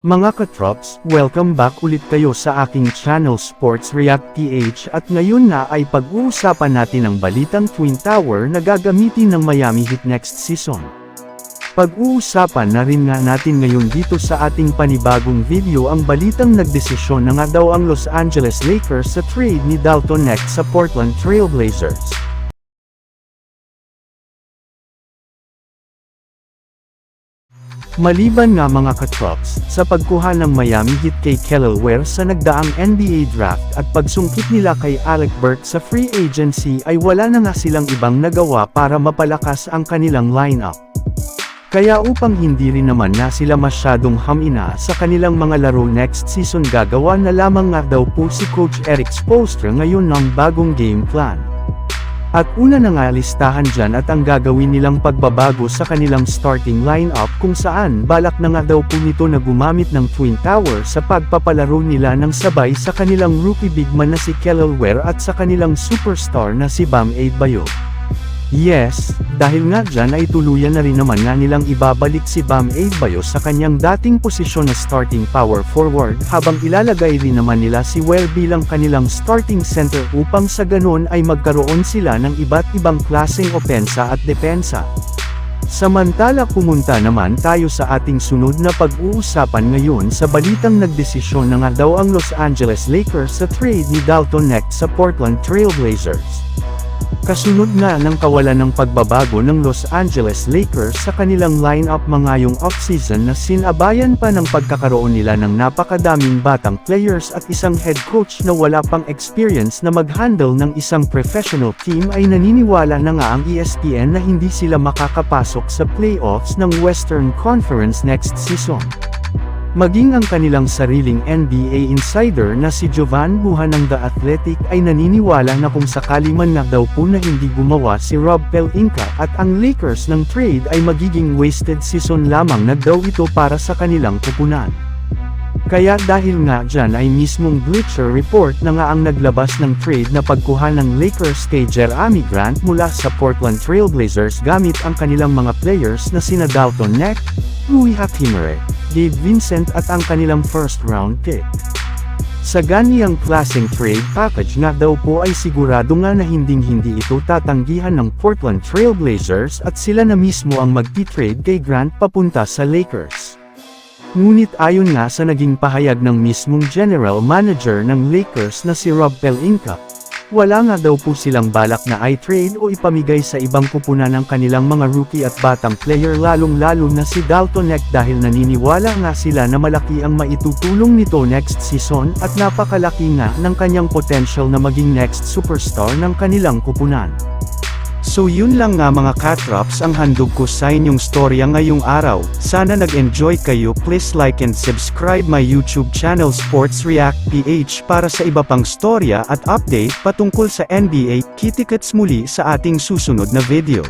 Mga katrops, welcome back ulit kayo sa aking channel Sports React PH at ngayon na ay pag-uusapan natin ang balitang Twin Tower na gagamitin ng Miami Heat next season. Pag-uusapan na rin nga natin ngayon dito sa ating panibagong video ang balitang nagdesisyon na nga daw ang Los Angeles Lakers sa trade ni Dalton Knecht sa Portland Trail Blazers. Maliban nga mga katrops, sa pagkuha ng Miami Heat kay Kelly Oubre sa nagdaang NBA draft at pagsungkit nila kay Alec Burks sa free agency ay wala na nga silang ibang nagawa para mapalakas ang kanilang lineup. Kaya upang hindi rin naman na sila masyadong hamina sa kanilang mga laro next season gagawa na lamang nga daw po si Coach Erik Spoelstra ngayon ng bagong game plan. At una na nga listahan dyan at ang gagawin nilang pagbabago sa kanilang starting lineup kung saan balak na nga daw po nito na gumamit ng Twin Tower sa pagpapalaro nila ng sabay sa kanilang rookie bigman na si Kelly Oubre at sa kanilang superstar na si Bam Adebayo. Yes, dahil nga dyan ay tuluyan na rin naman nga nilang ibabalik si Bam Adebayo sa kanyang dating posisyon na starting power forward habang ilalagay rin naman nila si Oubre bilang kanilang starting center upang sa ganon ay magkaroon sila ng iba't ibang klaseng opensa at depensa. Samantala pumunta naman tayo sa ating sunod na pag-uusapan ngayon sa balitang nagdesisyon na nga daw ang Los Angeles Lakers sa trade ni Dalton Knecht sa Portland Trail Blazers. Kasunod nga ng kawalan ng pagbabago ng Los Angeles Lakers sa kanilang lineup ngayong offseason na sinabayan pa ng pagkakaroon nila ng napakadaming batang players at isang head coach na wala pang experience na mag-handle ng isang professional team ay naniniwala na nga ang ESPN na hindi sila makakapasok sa playoffs ng Western Conference next season. Maging ang kanilang sariling NBA insider na si Jovan Buha ng The Athletic ay naniniwala na kung sakali man nga daw po na hindi gumawa si Rob Pelinka at ang Lakers ng trade ay magiging wasted season lamang na daw ito para sa kanilang pupunan. Kaya dahil nga dyan ay mismong Bleacher Report na nga ang naglabas ng trade na pagkuha ng Lakers kay Jerami Grant mula sa Portland Trail Blazers gamit ang kanilang mga players na sina Dalton Knecht, Rui Hachimere, Gabe Vincent at ang kanilang first round pick. Sa ganiyang klaseng trade package nga daw po ay sigurado nga na hinding-hindi ito tatanggihan ng Portland Trail Blazers at sila na mismo ang magti-trade kay Grant papunta sa Lakers. Ngunit ayon nga sa naging pahayag ng mismong general manager ng Lakers na si Rob Pelinka, wala nga daw po silang balak na i-trade o ipamigay sa ibang kupunan ng kanilang mga rookie at batang player lalong-lalo na si Dalton Knecht dahil naniniwala nga sila na malaki ang maitutulong nito next season at napakalaki nga ng kanyang potential na maging next superstar ng kanilang kupunan. So yun lang nga mga katrops ang handog ko sa inyong storya ngayong araw. Sana nag-enjoy kayo. Please like and subscribe my YouTube channel Sports React PH para sa iba pang storya at update patungkol sa NBA. Kita-kits muli sa ating susunod na video.